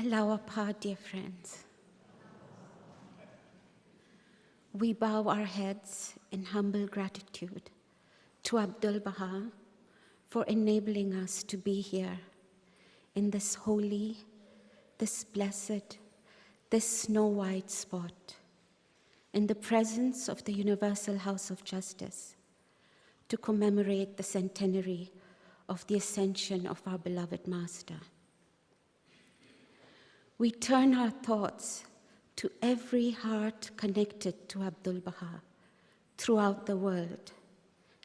Allow our part, dear friends. We bow our heads in humble gratitude to Abdu'l-Bahá for enabling us to be here in this holy, this blessed, this snow-white spot, in the presence of the Universal House of Justice, to commemorate the centenary of the ascension of our beloved Master. We turn our thoughts to every heart connected to Abdu'l-Bahá throughout the world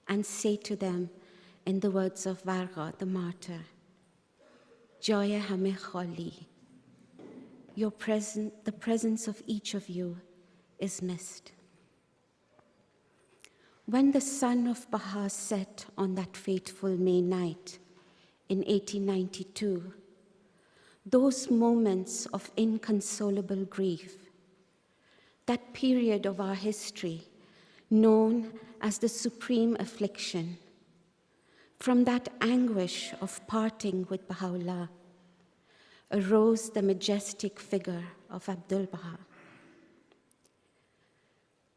and say to them in the words of Varga, the martyr, Joye hame khali. The presence of each of you is missed. When the sun of Bahá set on that fateful May night in 1892, those moments of inconsolable grief, that period of our history known as the supreme affliction, from that anguish of parting with Baha'u'llah, arose the majestic figure of Abdu'l-Bahá,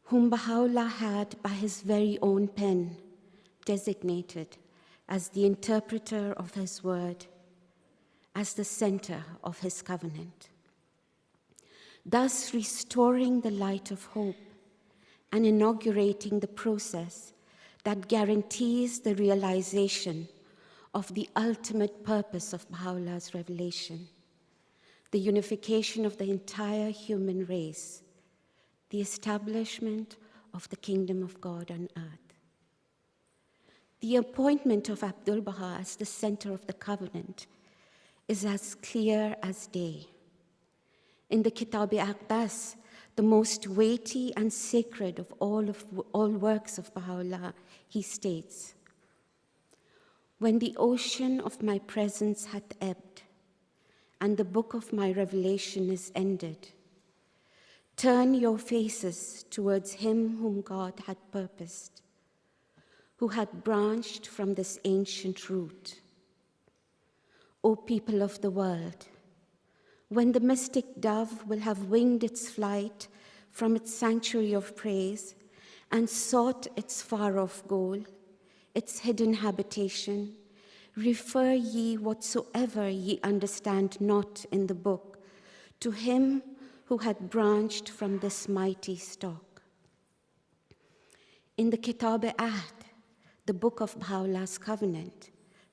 whom Baha'u'llah had by his very own pen designated as the interpreter of his word, as the center of his covenant, thus restoring the light of hope and inaugurating the process that guarantees the realization of the ultimate purpose of Baha'u'llah's revelation, the unification of the entire human race, the establishment of the kingdom of God on earth. The appointment of Abdu'l-Bahá as the center of the covenant is as clear as day. In the Kitab-i-Aqdas, the most weighty and sacred of all works of Baha'u'llah, he states, when the ocean of my presence hath ebbed, and the book of my revelation is ended, turn your faces towards him whom God had purposed, who had branched from this ancient root. O people of the world, when the mystic dove will have winged its flight from its sanctuary of praise and sought its far-off goal, its hidden habitation, refer ye whatsoever ye understand not in the book to him who had branched from this mighty stock. In the Kitab-e-Ahd, the book of Baha'u'llah's covenant,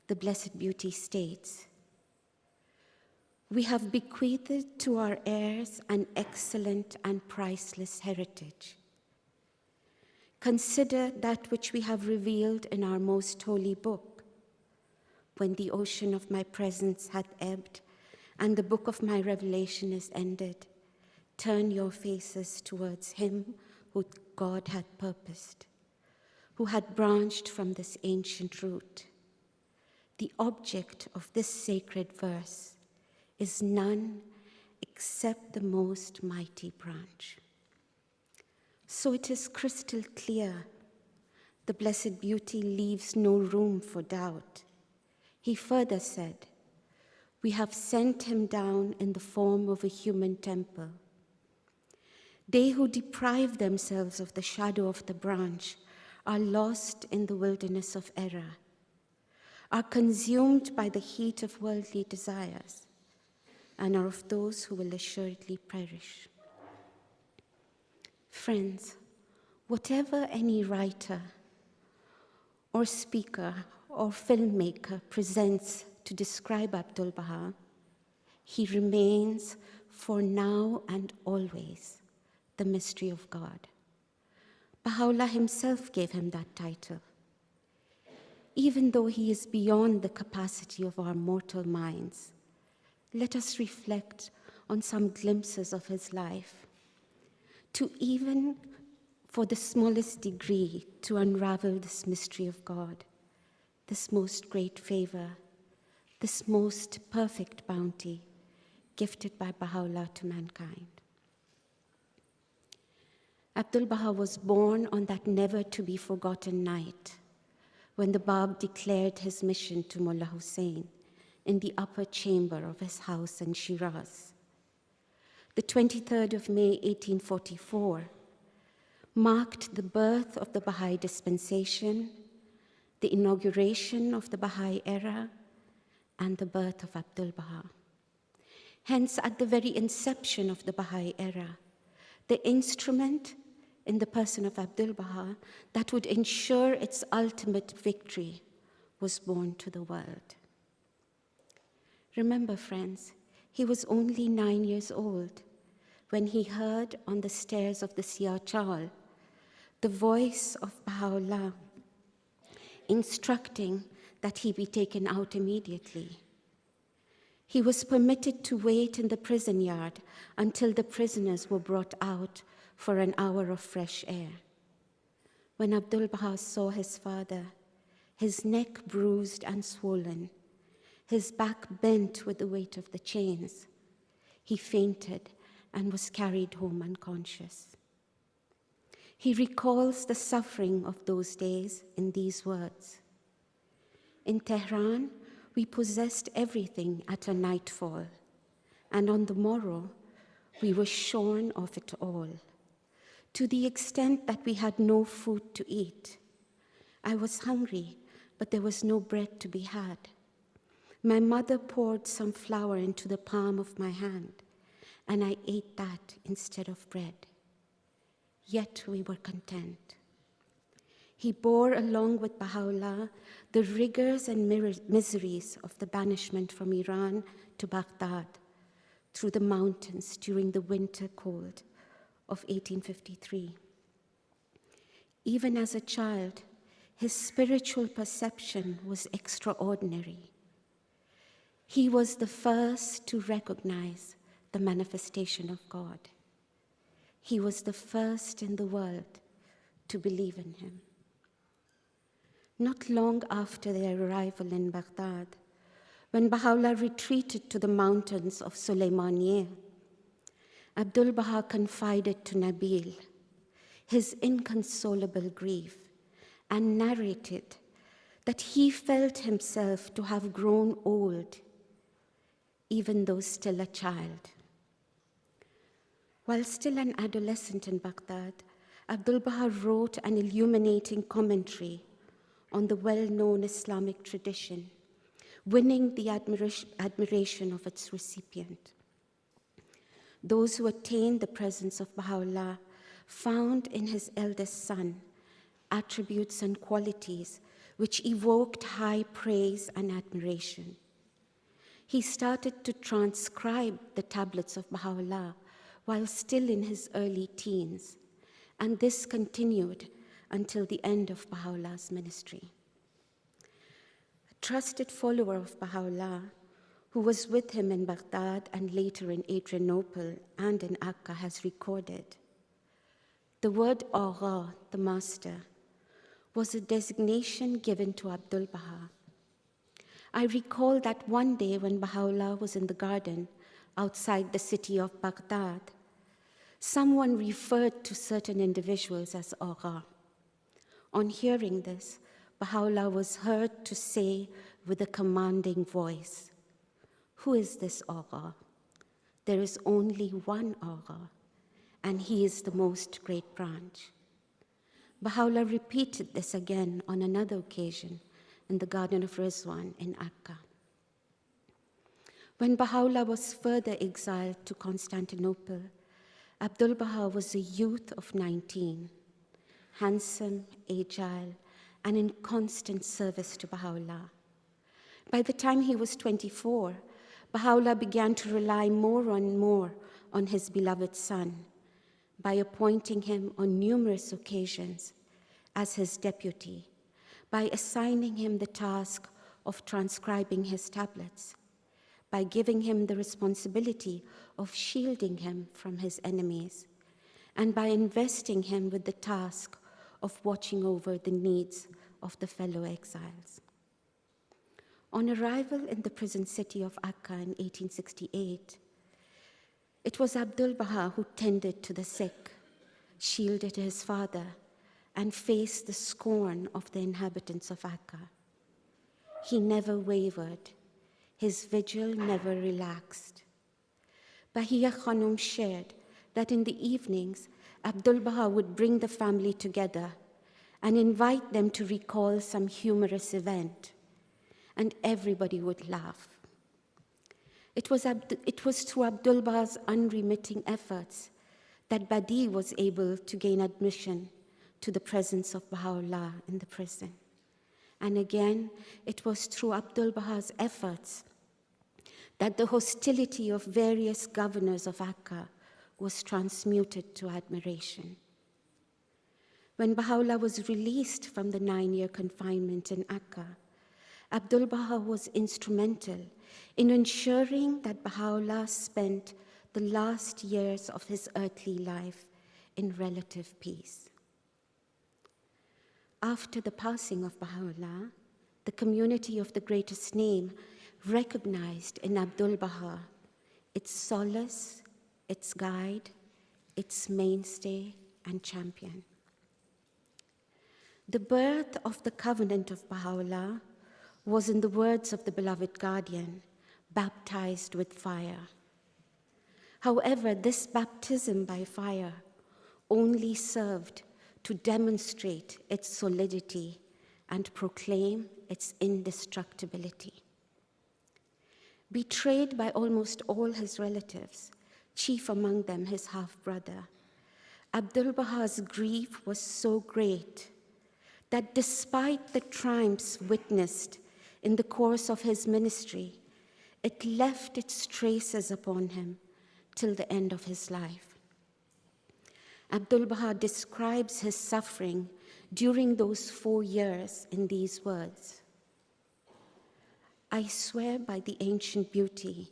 the Blessed Beauty states, we have bequeathed to our heirs an excellent and priceless heritage. Consider that which we have revealed in our most holy book. When the ocean of my presence hath ebbed and the book of my revelation is ended, turn your faces towards him who God had purposed, who had branched from this ancient root. The object of this sacred verse is none except the most mighty branch. So it is crystal clear. The Blessed Beauty leaves no room for doubt. He further said, we have sent him down in the form of a human temple. They who deprive themselves of the shadow of the branch are lost in the wilderness of error, are consumed by the heat of worldly desires, and are of those who will assuredly perish. Friends, whatever any writer or speaker or filmmaker presents to describe Abdu'l-Bahá, he remains for now and always the mystery of God. Baha'u'llah himself gave him that title. Even though he is beyond the capacity of our mortal minds, let us reflect on some glimpses of his life, to even for the smallest degree to unravel this mystery of God, this most great favor, this most perfect bounty gifted by Baha'u'llah to mankind. Abdu'l-Bahá was born on that never-to-be-forgotten night when the Bab declared his mission to Mullah Hussein in the upper chamber of his house in Shiraz. the 23rd of May, 1844, marked the birth of the Bahá'í dispensation, the inauguration of the Bahá'í era, and the birth of Abdu'l-Bahá. Hence, at the very inception of the Bahá'í era, the instrument in the person of Abdu'l-Bahá that would ensure its ultimate victory was born to the world. Remember, friends, he was only 9 years old when he heard on the stairs of the Siya Chal the voice of Baha'u'llah instructing that he be taken out immediately. He was permitted to wait in the prison yard until the prisoners were brought out for an hour of fresh air. When Abdu'l-Bahá saw his father, his neck bruised and swollen, his back bent with the weight of the chains, he fainted and was carried home unconscious. He recalls the suffering of those days in these words: "In Tehran, we possessed everything at a nightfall, and on the morrow, we were shorn of it all, to the extent that we had no food to eat. I was hungry, but there was no bread to be had. My mother poured some flour into the palm of my hand, and I ate that instead of bread. Yet we were content." He bore along with Baha'u'llah the rigors and miseries of the banishment from Iran to Baghdad through the mountains during the winter cold of 1853. Even as a child, his spiritual perception was extraordinary. He was the first to recognize the manifestation of God. He was the first in the world to believe in him. Not long after their arrival in Baghdad, when Baha'u'llah retreated to the mountains of Sulaymaniyeh, Abdu'l-Bahá confided to Nabil his inconsolable grief and narrated that he felt himself to have grown old, even though still a child. While still an adolescent in Baghdad, Abdu'l-Bahá wrote an illuminating commentary on the well-known Islamic tradition, winning the admiration of its recipient. Those who attained the presence of Baha'u'llah found in his eldest son attributes and qualities which evoked high praise and admiration. He started to transcribe the tablets of Baha'u'llah while still in his early teens, and this continued until the end of Baha'u'llah's ministry. A trusted follower of Baha'u'llah, who was with him in Baghdad and later in Adrianople and in Akka, has recorded, "The word Agha, the master, was a designation given to Abdu'l-Bahá. I recall that one day when Baha'u'llah was in the garden outside the city of Baghdad, someone referred to certain individuals as Agha. On hearing this, Baha'u'llah was heard to say with a commanding voice, 'Who is this Agha? There is only one Agha, and he is the most great branch.' Baha'u'llah repeated this again on another occasion in the Garden of Rizwan in Akka. When Baha'u'llah was further exiled to Constantinople, Abdu'l-Bahá was a youth of 19, handsome, agile, and in constant service to Baha'u'llah. By the time he was 24, Baha'u'llah began to rely more and more on his beloved son by appointing him on numerous occasions as his deputy, by assigning him the task of transcribing his tablets, by giving him the responsibility of shielding him from his enemies, and by investing him with the task of watching over the needs of the fellow exiles. On arrival in the prison city of Akka in 1868, it was Abdu'l-Bahá who tended to the sick, shielded his father, and faced the scorn of the inhabitants of Akka. He never wavered. His vigil never relaxed. Bahia Khanum shared that in the evenings, Abdu'l-Bahá would bring the family together and invite them to recall some humorous event, and everybody would laugh. It was through Abdu'l-Bahā's unremitting efforts that Badi was able to gain admission to the presence of Baha'u'llah in the prison. And again, it was through Abdu'l-Bahā's efforts that the hostility of various governors of Akka was transmuted to admiration. When Baha'u'llah was released from the 9-year confinement in Akka, Abdu'l-Bahá was instrumental in ensuring that Baha'u'llah spent the last years of his earthly life in relative peace. After the passing of Baha'u'llah, the community of the greatest name recognized in Abdu'l-Bahá its solace, its guide, its mainstay and champion. The birth of the covenant of Baha'u'llah was, in the words of the beloved guardian, baptized with fire. However, this baptism by fire only served to demonstrate its solidity and proclaim its indestructibility. Betrayed by almost all his relatives, chief among them his half-brother, Abdu'l-Bahā's grief was so great that despite the triumphs witnessed in the course of his ministry, it left its traces upon him till the end of his life. Abdu'l-Bahá describes his suffering during those 4 years in these words: I swear by the ancient beauty,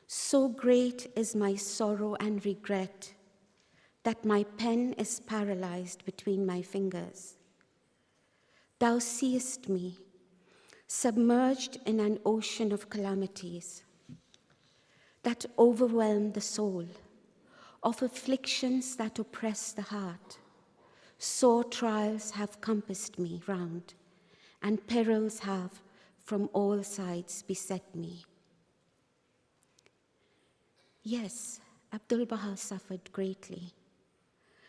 so great is my sorrow and regret that my pen is paralyzed between my fingers. Thou seest me, submerged in an ocean of calamities that overwhelm the soul, of afflictions that oppress the heart. Sore trials have compassed me round, and perils have from all sides beset me. Yes, Abdu'l-Bahá suffered greatly.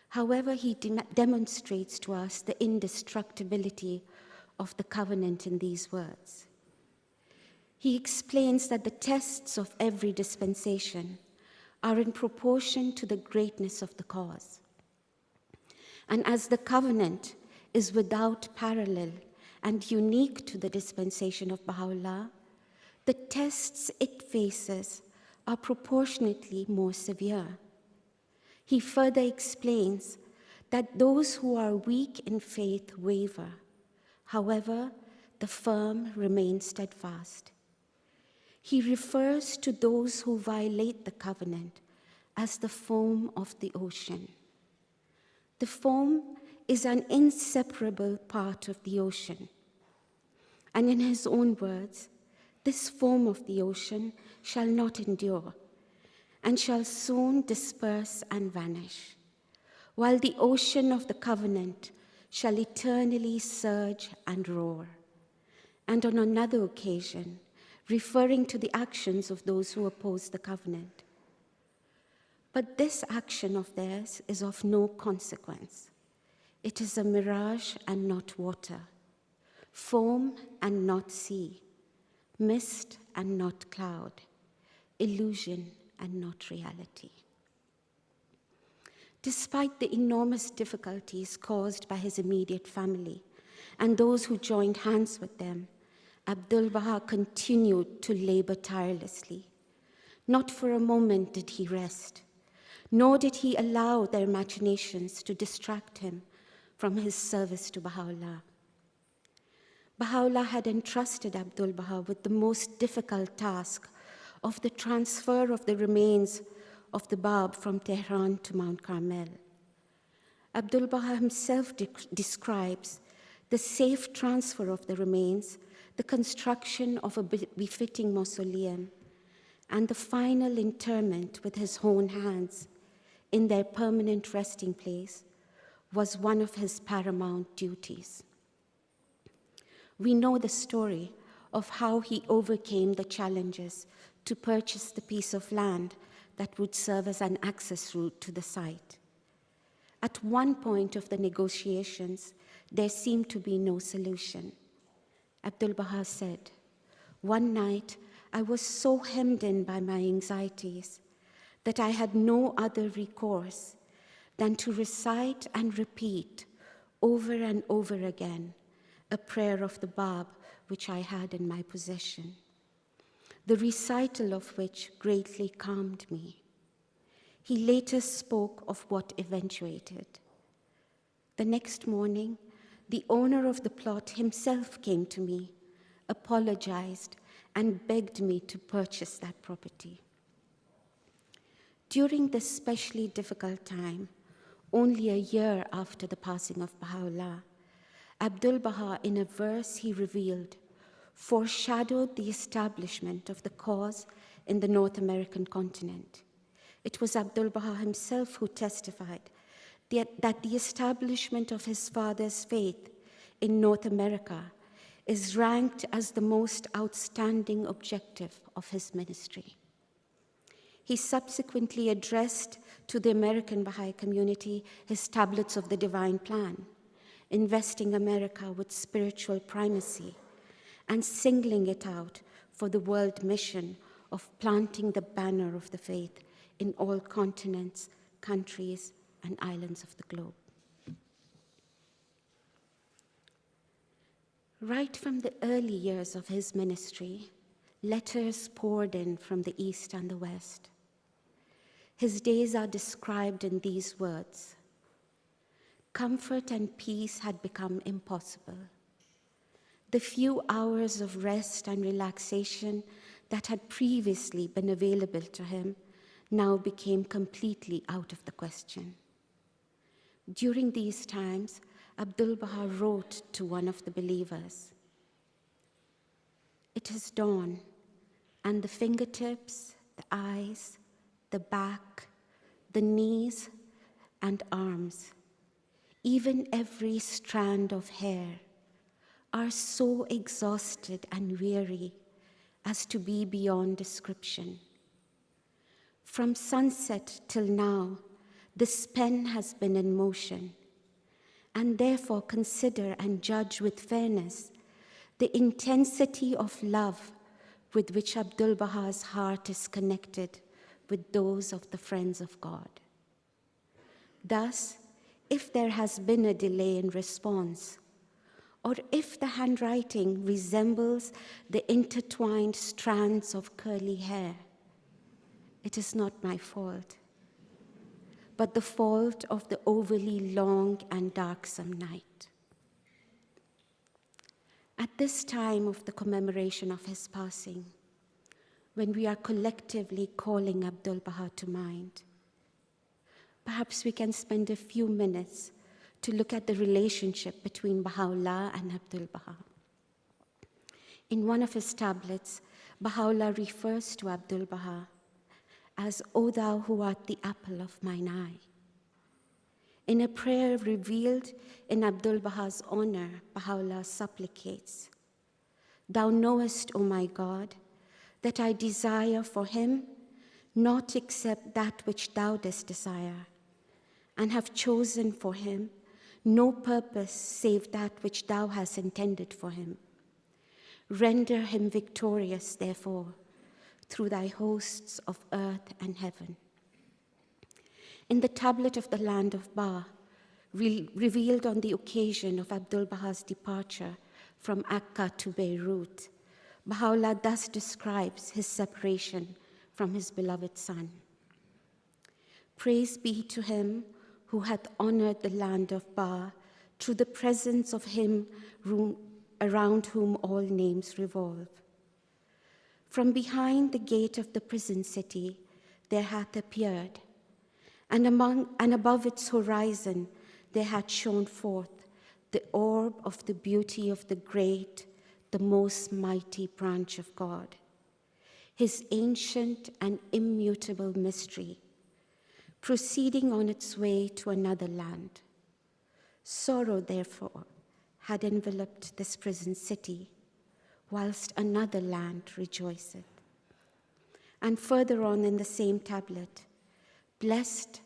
However, he demonstrates to us the indestructibility of the covenant in these words. He explains that the tests of every dispensation are in proportion to the greatness of the cause. And as the covenant is without parallel and unique to the dispensation of Baha'u'llah, the tests it faces are proportionately more severe. He further explains that those who are weak in faith waver. However, the firm remain steadfast. He refers to those who violate the covenant as the foam of the ocean. The foam is an inseparable part of the ocean. And in his own words, this foam of the ocean shall not endure, and shall soon disperse and vanish, while the ocean of the covenant shall eternally surge and roar. And on another occasion, referring to the actions of those who oppose the covenant. But this action of theirs is of no consequence. It is a mirage and not water, foam and not sea, mist and not cloud, illusion and not reality. Despite the enormous difficulties caused by his immediate family and those who joined hands with them, Abdu'l-Bahá continued to labor tirelessly. Not for a moment did he rest, nor did he allow their imaginations to distract him from his service to Baha'u'llah. Baha'u'llah had entrusted Abdu'l-Bahá with the most difficult task of the transfer of the remains of the Bab from Tehran to Mount Carmel. Abdu'l-Bahá himself describes the safe transfer of the remains, the construction of a befitting mausoleum, and the final interment with his own hands in their permanent resting place was one of his paramount duties. We know the story of how he overcame the challenges to purchase the piece of land that would serve as an access route to the site. At one point of the negotiations, there seemed to be no solution. Abdu'l-Bahá said, "One night, I was so hemmed in by my anxieties that I had no other recourse than to recite and repeat over and over again a prayer of the Bab which I had in my possession, the recital of which greatly calmed me." He later spoke of what eventuated. The next morning, the owner of the plot himself came to me, apologized, and begged me to purchase that property. During this especially difficult time, only a year after the passing of Baha'u'llah, Abdu'l-Bahá, in a verse he revealed, foreshadowed the establishment of the cause in the North American continent. It was Abdu'l-Bahá himself who testified that the establishment of his father's faith in North America is ranked as the most outstanding objective of his ministry. He subsequently addressed to the American Baha'i community his tablets of the divine plan, investing America with spiritual primacy and singling it out for the world mission of planting the banner of the faith in all continents, countries, and islands of the globe. Right from the early years of his ministry, letters poured in from the East and the West. His days are described in these words: "Comfort and peace had become impossible. The few hours of rest and relaxation that had previously been available to him now became completely out of the question." During these times, Abdu'l-Bahá wrote to one of the believers, "It is dawn, and the fingertips, the eyes, the back, the knees, and arms, even every strand of hair, are so exhausted and weary as to be beyond description. From sunset till now, this pen has been in motion, and therefore consider and judge with fairness the intensity of love with which Abdu'l-Bahā's heart is connected with those of the friends of God. Thus, if there has been a delay in response, or if the handwriting resembles the intertwined strands of curly hair, it is not my fault, but the fault of the overly long and darksome night." At this time of the commemoration of his passing, when we are collectively calling Abdu'l-Bahá to mind, perhaps we can spend a few minutes to look at the relationship between Baha'u'llah and Abdu'l-Bahá. In one of his tablets, Baha'u'llah refers to Abdu'l-Bahá as, "O thou who art the apple of mine eye." In a prayer revealed in Abdu'l-Bahā's honor, Baha'u'llah supplicates, "Thou knowest, O my God, that I desire for him not except that which thou dost desire, and have chosen for him no purpose save that which thou hast intended for him. Render him victorious, therefore, through thy hosts of earth and heaven." In the tablet of the land of Ba, revealed on the occasion of Abdu'l-Bahā's departure from Akka to Beirut, Baha'u'llah thus describes his separation from his beloved son. "Praise be to him who hath honored the land of Ba through the presence of him around whom all names revolve. From behind the gate of the prison city there hath appeared, and above its horizon there hath shone forth the orb of the beauty of the great, the most mighty branch of God, his ancient and immutable mystery, proceeding on its way to another land. Sorrow, therefore, had enveloped this prison city, whilst another land rejoiceth. And further on in the same tablet, blessed,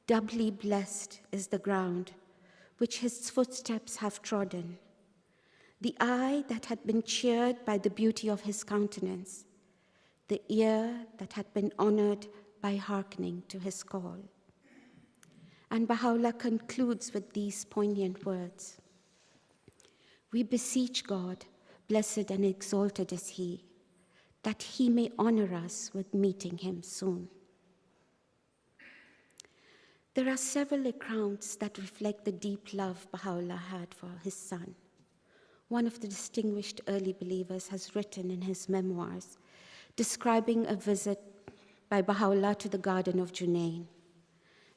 doubly blessed is the ground which his footsteps have trodden, the eye that had been cheered by the beauty of his countenance, the ear that had been honored by hearkening to his call. And Baha'u'llah concludes with these poignant words: "We beseech God, blessed and exalted is He, that He may honor us with meeting Him soon." There are several accounts that reflect the deep love Baha'u'llah had for his son. One of the distinguished early believers has written in his memoirs, describing a visit by Baha'u'llah to the garden of Junayn.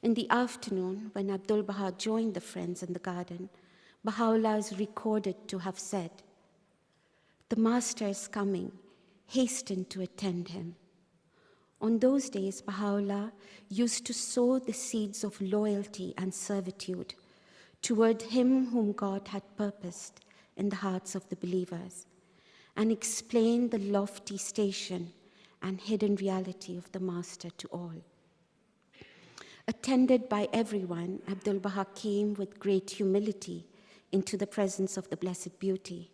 In the afternoon, when Abdu'l-Bahá joined the friends in the garden, Baha'u'llah is recorded to have said, "The master is coming, hasten to attend him." On those days, Baha'u'llah used to sow the seeds of loyalty and servitude toward him whom God had purposed in the hearts of the believers, and explain the lofty station and hidden reality of the master to all. Attended by everyone, Abdu'l-Bahá came with great humility into the presence of the Blessed Beauty.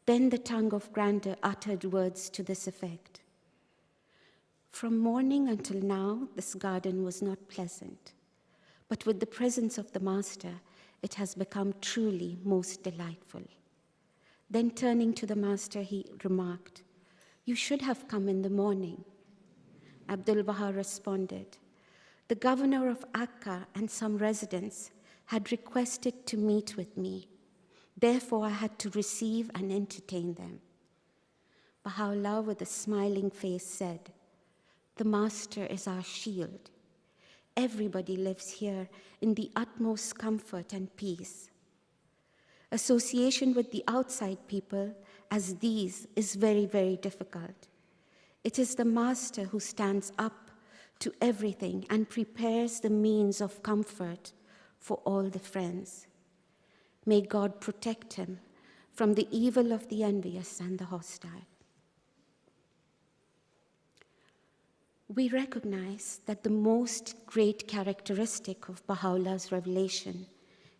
Then the tongue of grandeur uttered words to this effect: "From morning until now, this garden was not pleasant, but with the presence of the Master, it has become truly most delightful." Then turning to the Master, he remarked, "You should have come in the morning." Abdu'l-Bahá responded, "The governor of Akka and some residents had requested to meet with me. Therefore, I had to receive and entertain them." Baha'u'llah, with a smiling face, said, "The Master is our shield. Everybody lives here in the utmost comfort and peace. Association with the outside people as these is very, very difficult. It is the Master who stands up to everything and prepares the means of comfort for all the friends. May God protect him from the evil of the envious and the hostile." We recognize that the most great characteristic of Baha'u'llah's revelation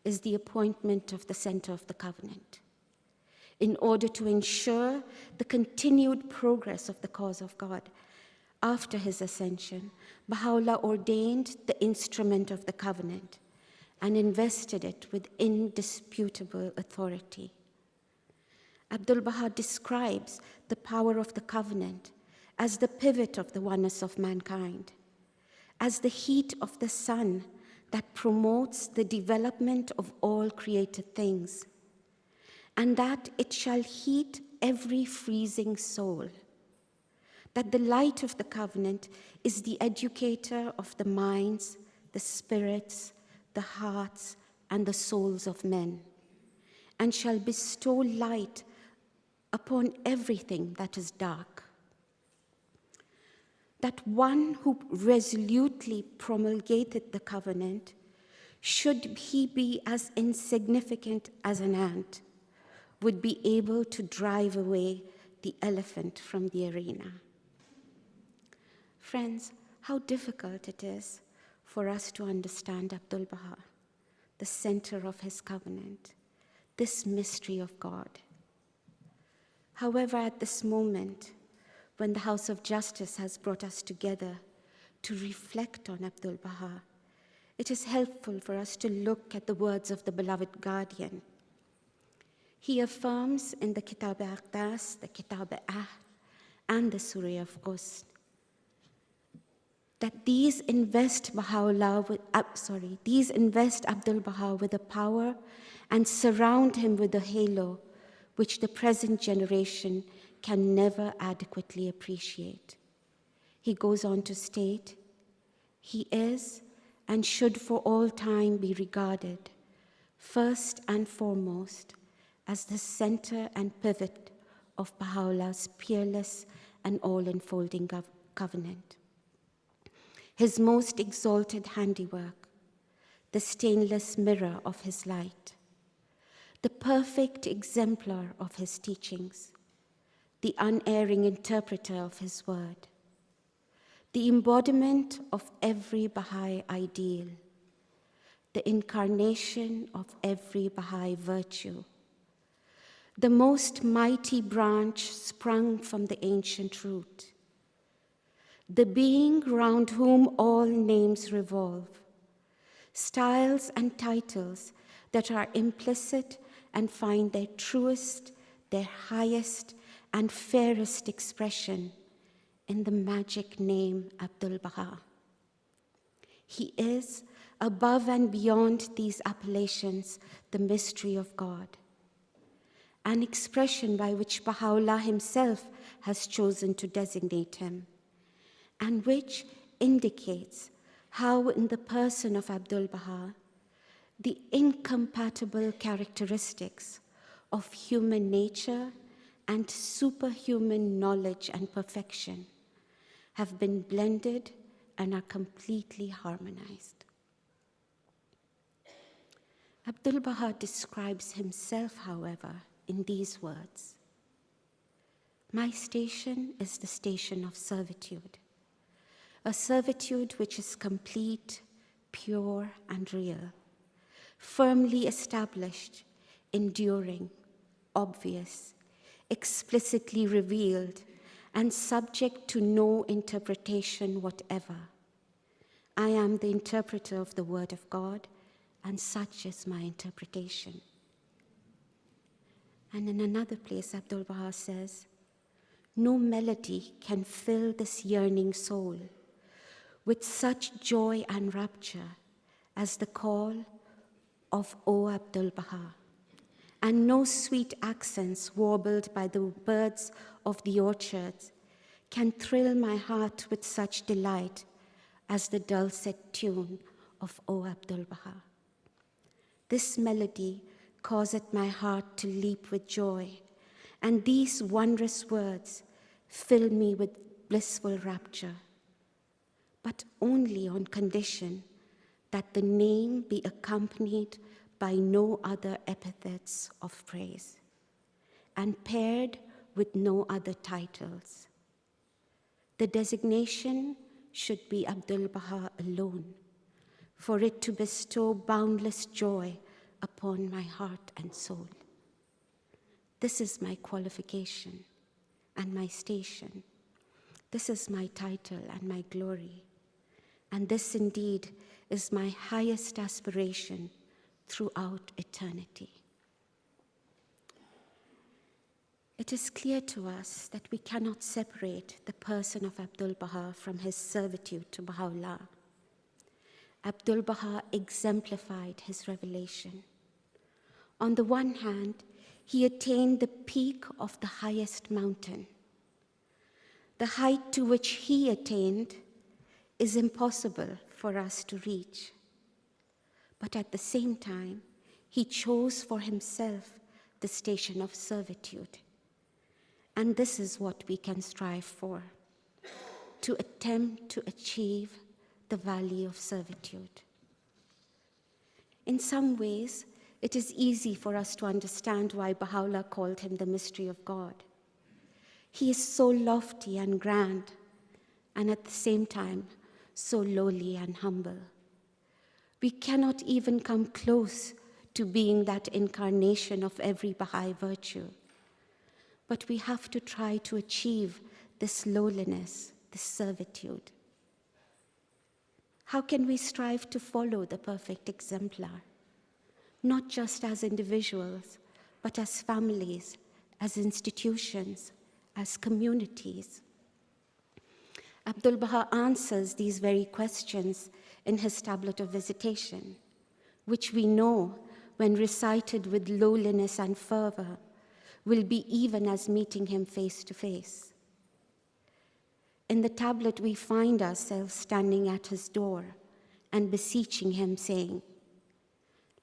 is the appointment of the center of the covenant. In order to ensure the continued progress of the cause of God, after his ascension, Baha'u'llah ordained the instrument of the covenant and invested it with indisputable authority. Abdu'l-Bahá describes the power of the covenant as the pivot of the oneness of mankind, as the heat of the sun that promotes the development of all created things, and that it shall heat every freezing soul, that the light of the covenant is the educator of the minds, the spirits, the hearts, and the souls of men, and shall bestow light upon everything that is dark. That one who resolutely promulgated the covenant, should he be as insignificant as an ant, would be able to drive away the elephant from the arena. Friends, how difficult it is for us to understand Abdu'l-Bahá, the center of his covenant, this mystery of God. However, at this moment, when the House of Justice has brought us together to reflect on Abdu'l-Bahá, it is helpful for us to look at the words of the beloved guardian. He affirms in the Kitab al-Aqdas, the Kitab al-Ahd, and the Surah of Qusd that these invest Abdu'l-Bahá with a power and surround him with a halo which the present generation can never adequately appreciate. He goes on to state, he is and should for all time be regarded, first and foremost, as the center and pivot of Baha'u'llah's peerless and all-enfolding covenant. His most exalted handiwork, the stainless mirror of his light, the perfect exemplar of his teachings, the unerring interpreter of his word, the embodiment of every Bahá'í ideal, the incarnation of every Bahá'í virtue, the most mighty branch sprung from the ancient root, the being round whom all names revolve, styles and titles that are implicit and find their truest, their highest, and fairest expression in the magic name Abdu'l-Bahá. He is, above and beyond these appellations, the mystery of God, an expression by which Baha'u'llah himself has chosen to designate him, and which indicates how in the person of Abdu'l-Bahá, the incompatible characteristics of human nature and superhuman knowledge and perfection have been blended and are completely harmonized. Abdu'l-Bahá describes himself, however, in these words: "My station is the station of servitude, a servitude which is complete, pure, and real, firmly established, enduring, obvious, explicitly revealed, and subject to no interpretation whatever. I am the interpreter of the word of God, and such is my interpretation." And in another place, Abdu'l-Bahá says, "No melody can fill this yearning soul with such joy and rapture as the call of O Abdu'l-Bahá, and no sweet accents warbled by the birds of the orchards can thrill my heart with such delight as the dulcet tune of O Abdu'l-Bahá. This melody causeth my heart to leap with joy, and these wondrous words fill me with blissful rapture, but only on condition that the name be accompanied by no other epithets of praise, and paired with no other titles. The designation should be Abdu'l-Bahá alone, for it to bestow boundless joy upon my heart and soul. This is my qualification and my station. This is my title and my glory. And this indeed is my highest aspiration throughout eternity." It is clear to us that we cannot separate the person of Abdu'l-Bahá from his servitude to Baha'u'llah. Abdu'l-Bahá exemplified his revelation. On the one hand, he attained the peak of the highest mountain. The height to which he attained is impossible for us to reach. But at the same time, he chose for himself the station of servitude. And this is what we can strive for, to attempt to achieve the valley of servitude. In some ways, it is easy for us to understand why Baha'u'llah called him the mystery of God. He is so lofty and grand, and at the same time, so lowly and humble. We cannot even come close to being that incarnation of every Bahá'í virtue. But we have to try to achieve this lowliness, this servitude. How can we strive to follow the perfect exemplar? Not just as individuals, but as families, as institutions, as communities. Abdu'l-Bahá answers these very questions in his tablet of visitation, which we know, when recited with lowliness and fervor, will be even as meeting him face to face. In the tablet, we find ourselves standing at his door and beseeching him, saying,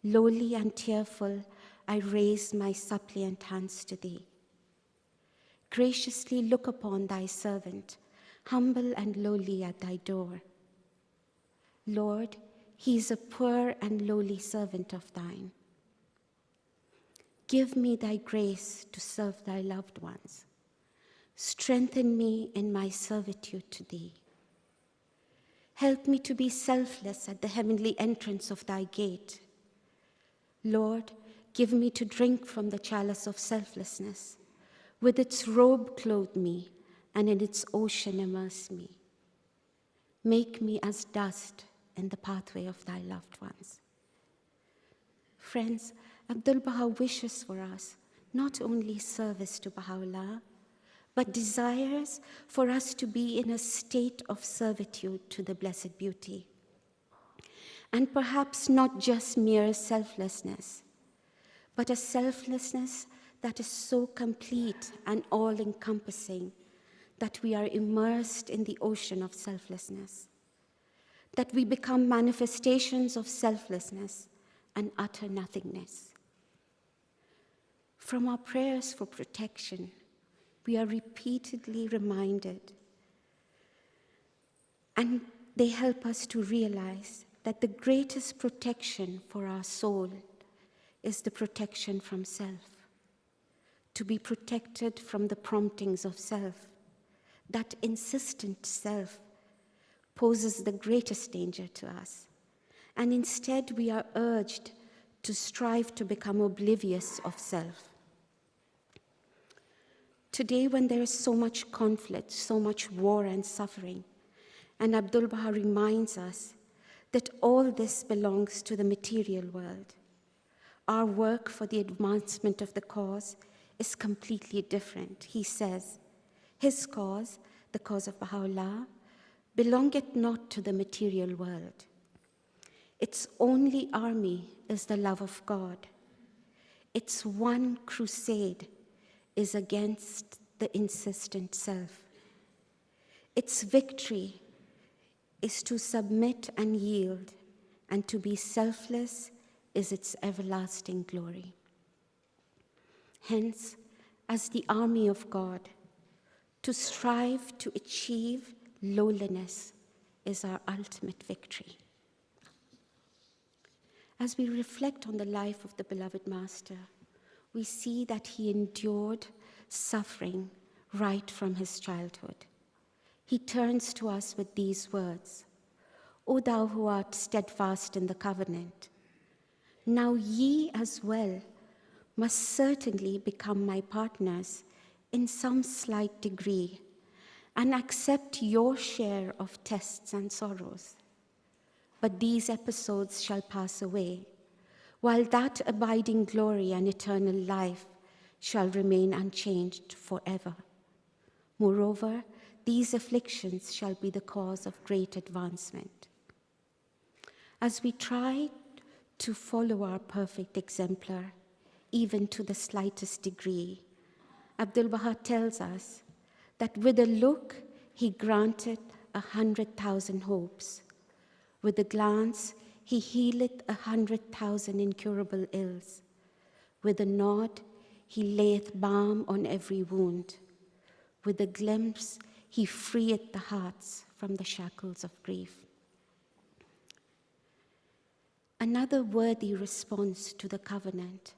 "Lowly and tearful, I raise my suppliant hands to thee. Graciously look upon thy servant, humble and lowly at thy door. Lord, he is a poor and lowly servant of thine. Give me thy grace to serve thy loved ones. Strengthen me in my servitude to thee. Help me to be selfless at the heavenly entrance of thy gate. Lord, give me to drink from the chalice of selflessness. With its robe clothe me, and in its ocean immerse me. Make me as dust in the pathway of thy loved ones. Friends, Abdu'l-Bahá wishes for us not only service to Baha'u'llah, but desires for us to be in a state of servitude to the Blessed Beauty. And perhaps not just mere selflessness, but a selflessness that is so complete and all-encompassing that we are immersed in the ocean of selflessness, that we become manifestations of selflessness and utter nothingness. From our prayers for protection, we are repeatedly reminded, and they help us to realize that the greatest protection for our soul is the protection from self, to be protected from the promptings of self. That insistent self poses the greatest danger to us, and instead we are urged to strive to become oblivious of self. Today, when there is so much conflict, so much war and suffering, and Abdu'l-Bahá reminds us that all this belongs to the material world, our work for the advancement of the cause is completely different. He says, his cause, the cause of Baha'u'llah, belongeth not to the material world. Its only army is the love of God. Its one crusade is against the insistent self. Its victory is to submit and yield, and to be selfless is its everlasting glory. Hence, as the army of God, to strive to achieve lowliness is our ultimate victory. As we reflect on the life of the beloved Master, we see that he endured suffering right from his childhood. He turns to us with these words, O thou who art steadfast in the covenant, now ye as well must certainly become my partners in some slight degree and accept your share of tests and sorrows. But these episodes shall pass away, while that abiding glory and eternal life shall remain unchanged forever. Moreover, these afflictions shall be the cause of great advancement. As we try to follow our perfect exemplar, even to the slightest degree, Abdu'l-Bahá tells us that with a look he granted 100,000 hopes. With a glance he healeth 100,000 incurable ills. With a nod he layeth balm on every wound. With a glimpse he freeth the hearts from the shackles of grief. Another worthy response to the covenant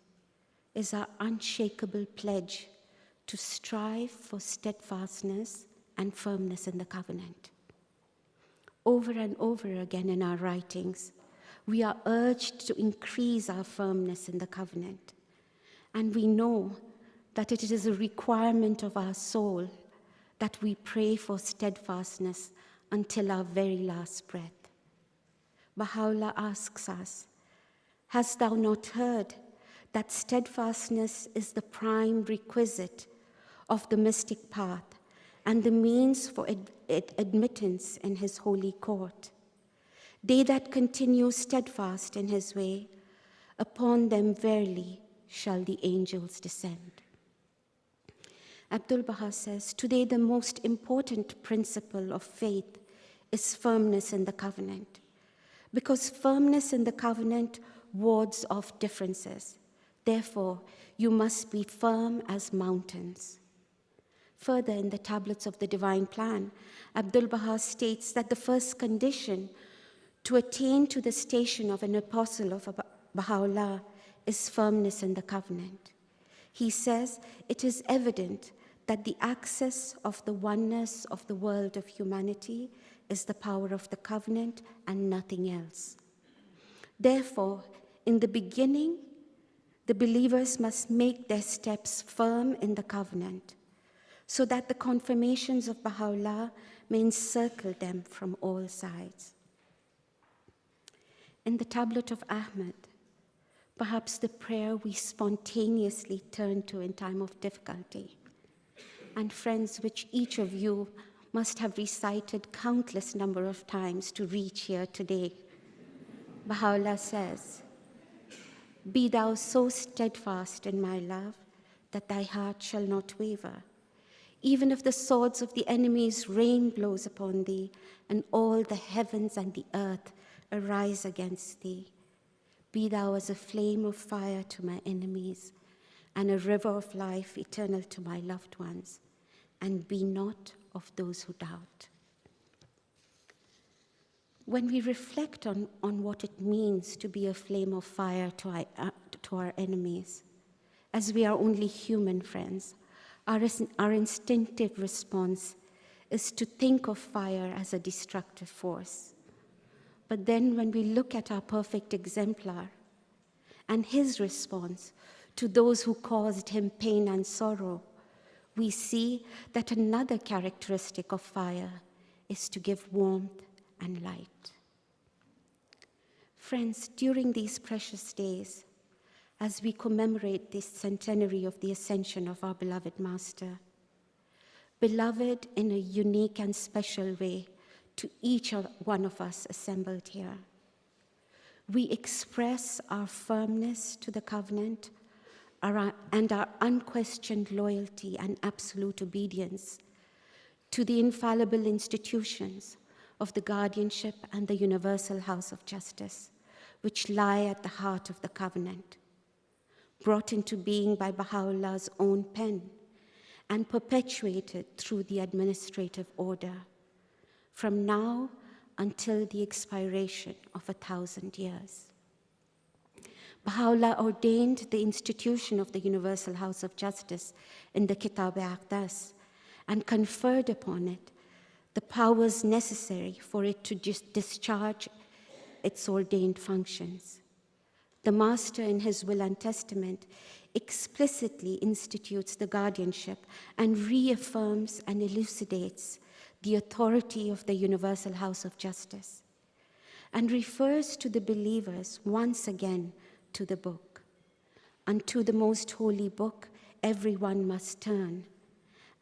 is our unshakable pledge to strive for steadfastness and firmness in the covenant. Over and over again in our writings, we are urged to increase our firmness in the covenant, and we know that it is a requirement of our soul that we pray for steadfastness until our very last breath. Baha'u'llah asks us, hast thou not heard that steadfastness is the prime requisite of the mystic path and the means for admittance in his holy court? They that continue steadfast in his way, upon them verily shall the angels descend. Abdu'l-Bahá says, today the most important principle of faith is firmness in the covenant, because firmness in the covenant wards off differences. Therefore, you must be firm as mountains. Further, in the tablets of the divine plan, Abdu'l-Bahá states that the first condition to attain to the station of an apostle of Baha'u'llah is firmness in the covenant. He says, it is evident that the access of the oneness of the world of humanity is the power of the covenant and nothing else. Therefore, in the beginning, the believers must make their steps firm in the covenant, so that the confirmations of Baha'u'llah may encircle them from all sides. In the tablet of Ahmad, perhaps the prayer we spontaneously turn to in time of difficulty, and friends, which each of you must have recited countless number of times to reach here today. Baha'u'llah says, "Be thou so steadfast in my love that thy heart shall not waver. Even if the swords of the enemy's rain blows upon thee, and all the heavens and the earth arise against thee, be thou as a flame of fire to my enemies, and a river of life eternal to my loved ones, and be not of those who doubt." When we reflect on what it means to be a flame of fire to our enemies, as we are only human, friends, our instinctive response is to think of fire as a destructive force. But then when we look at our perfect exemplar and his response to those who caused him pain and sorrow, we see that another characteristic of fire is to give warmth and light. Friends, during these precious days, as we commemorate this centenary of the ascension of our beloved Master, beloved in a unique and special way to each one of us assembled here, we express our firmness to the covenant and our unquestioned loyalty and absolute obedience to the infallible institutions of the guardianship and the universal house of justice, which lie at the heart of the covenant, brought into being by Baha'u'llah's own pen and perpetuated through the administrative order, from now until the expiration of 1,000 years. Baha'u'llah ordained the institution of the Universal House of Justice in the Kitab-e-Aqdas and conferred upon it the powers necessary for it to discharge its ordained functions. The Master, in his will and testament, explicitly institutes the guardianship and reaffirms and elucidates the authority of the Universal House of Justice, and refers to the believers once again to the book. Unto the most holy book everyone must turn,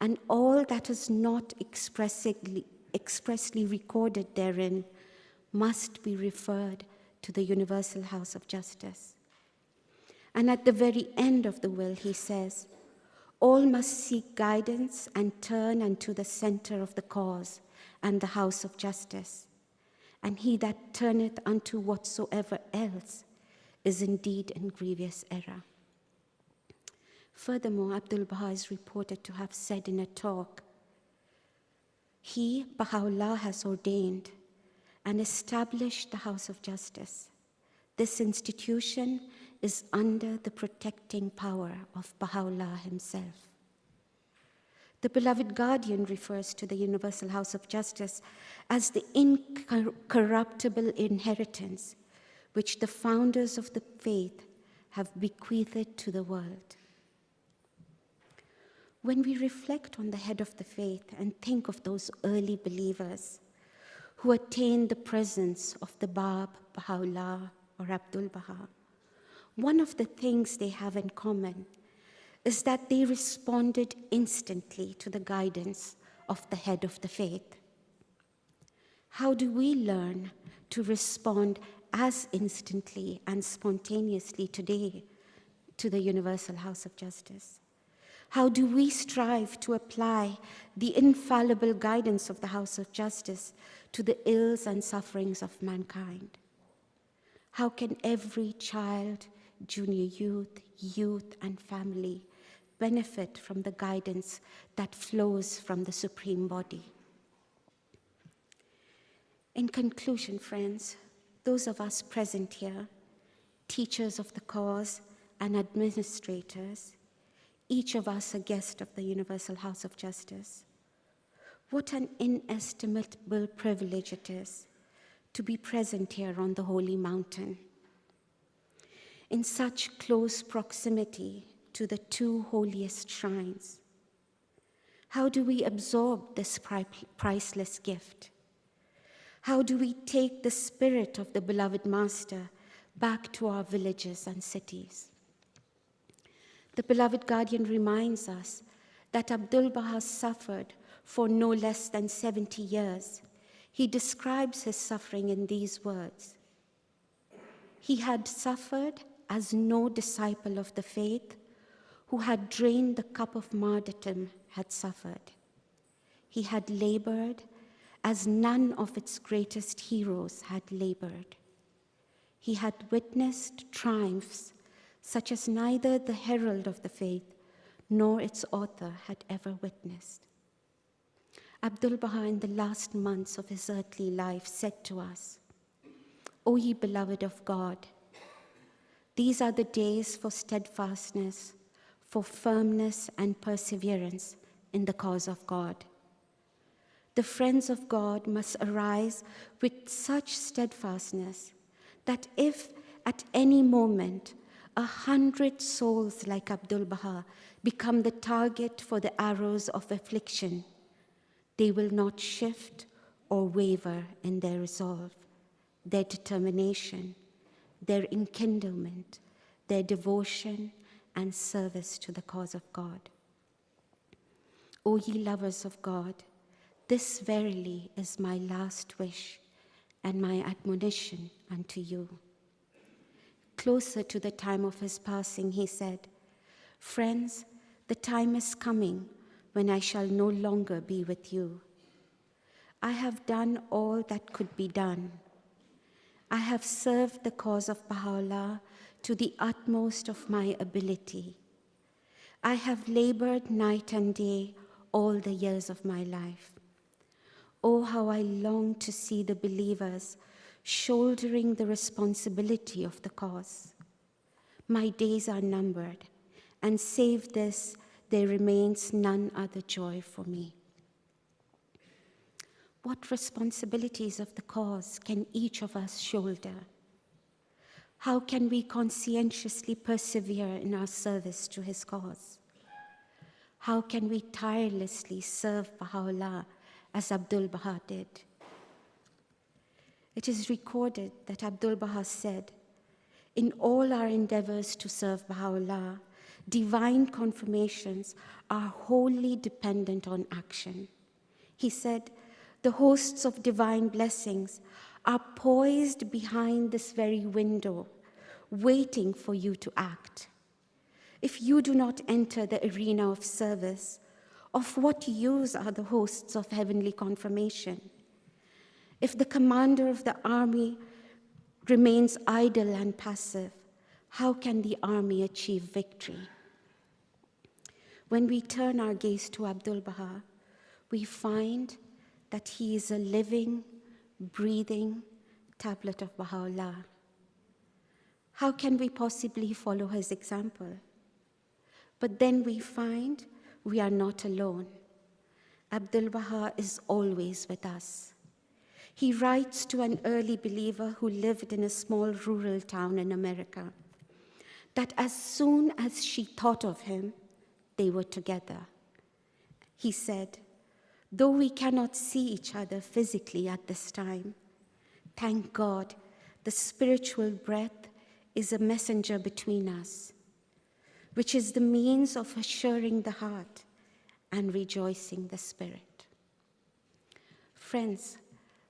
and all that is not expressly recorded therein must be referred to the Universal House of Justice. And at the very end of the will, he says, all must seek guidance and turn unto the center of the cause and the house of justice. And he that turneth unto whatsoever else is indeed in grievous error. Furthermore, Abdu'l-Bahá is reported to have said in a talk, he, Baha'u'llah, has ordained and established the house of justice. This institution is under the protecting power of Baha'u'llah himself. The beloved guardian refers to the Universal House of Justice as the incorruptible inheritance which the founders of the faith have bequeathed to the world. When we reflect on the head of the faith and think of those early believers who attained the presence of the Bab, Baha'u'llah, or Abdu'l-Bahá, one of the things they have in common is that they responded instantly to the guidance of the head of the faith. How do we learn to respond as instantly and spontaneously today to the Universal House of Justice? How do we strive to apply the infallible guidance of the House of Justice to the ills and sufferings of mankind? How can every child, junior youth, and family benefit from the guidance that flows from the Supreme Body? In conclusion, friends, those of us present here, teachers of the cause and administrators, each of us a guest of the Universal House of Justice, What an inestimable privilege it is to be present here on the holy mountain, in such close proximity to the two holiest shrines. How do we absorb this priceless gift? How do we take the spirit of the beloved Master back to our villages and cities? The beloved guardian reminds us that Abdu'l-Bahá suffered for no less than 70 years. He describes his suffering in these words: "He had suffered as no disciple of the faith who had drained the cup of martyrdom had suffered. He had labored as none of its greatest heroes had labored. He had witnessed triumphs such as neither the herald of the faith nor its author had ever witnessed." Abdu'l-Bahá, in the last months of his earthly life, said to us, "O ye beloved of God, these are the days for steadfastness, for firmness and perseverance in the cause of God. The friends of God must arise with such steadfastness that if at any moment 100 souls like Abdu'l-Bahá become the target for the arrows of affliction, they will not shift or waver in their resolve, their determination, their enkindlement, their devotion and service to the cause of God. O ye lovers of God, this verily is my last wish and my admonition unto you." Closer to the time of his passing, he said, "Friends, the time is coming when I shall no longer be with you. I have done all that could be done. I have served the cause of Baha'u'llah to the utmost of my ability. I have labored night and day all the years of my life. Oh, how I long to see the believers shouldering the responsibility of the cause. My days are numbered, and save this, there remains none other joy for me." What responsibilities of the cause can each of us shoulder? How can we conscientiously persevere in our service to his cause? How can we tirelessly serve Baha'u'llah as Abdu'l-Bahá did? It is recorded that Abdu'l-Bahá said, "In all our endeavors to serve Baha'u'llah, divine confirmations are wholly dependent on action." He said, "The hosts of divine blessings are poised behind this very window, waiting for you to act. If you do not enter the arena of service, of what use are the hosts of heavenly confirmation? If the commander of the army remains idle and passive, how can the army achieve victory?" When we turn our gaze to Abdu'l-Bahá, we find that he is a living, breathing tablet of Baha'u'llah. How can we possibly follow his example? But then we find we are not alone. Abdu'l-Bahá is always with us. He writes to an early believer who lived in a small rural town in America that as soon as she thought of him, they were together. He said, "Though we cannot see each other physically at this time, thank God the spiritual breath is a messenger between us, which is the means of assuring the heart and rejoicing the spirit." Friends,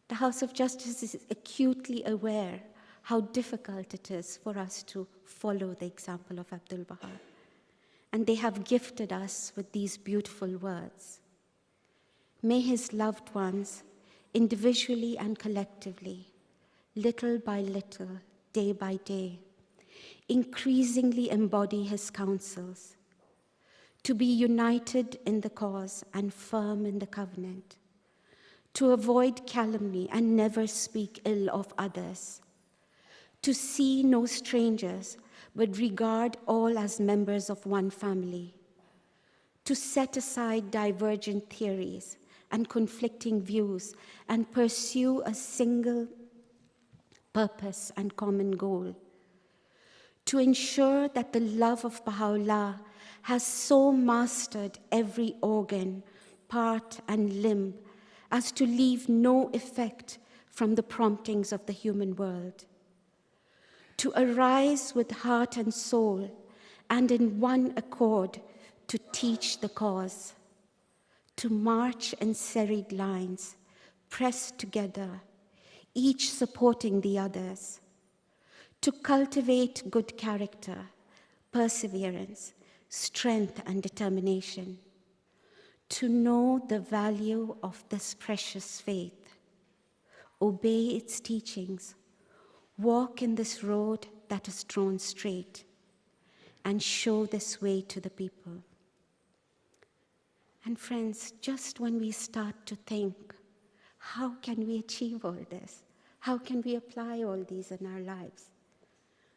the House of Justice is acutely aware how difficult it is for us to follow the example of Abdu'l-Bahá, and they have gifted us with these beautiful words. May his loved ones, individually and collectively, little by little, day by day, increasingly embody his counsels, to be united in the cause and firm in the covenant, to avoid calumny and never speak ill of others, to see no strangers but regard all as members of one family, to set aside divergent theories and conflicting views and pursue a single purpose and common goal. To ensure that the love of Baha'u'llah has so mastered every organ, part, and limb as to leave no effect from the promptings of the human world. To arise with heart and soul and in one accord to teach the cause. To march in serried lines, pressed together, each supporting the others. To cultivate good character, perseverance, strength, and determination. To know the value of this precious faith, obey its teachings, walk in this road that is drawn straight, and show this way to the people. And friends, just when we start to think, how can we achieve all this? How can we apply all these in our lives?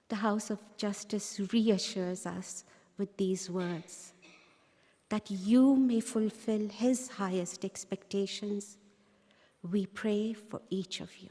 The House of Justice reassures us with these words, that you may fulfill His highest expectations. We pray for each of you.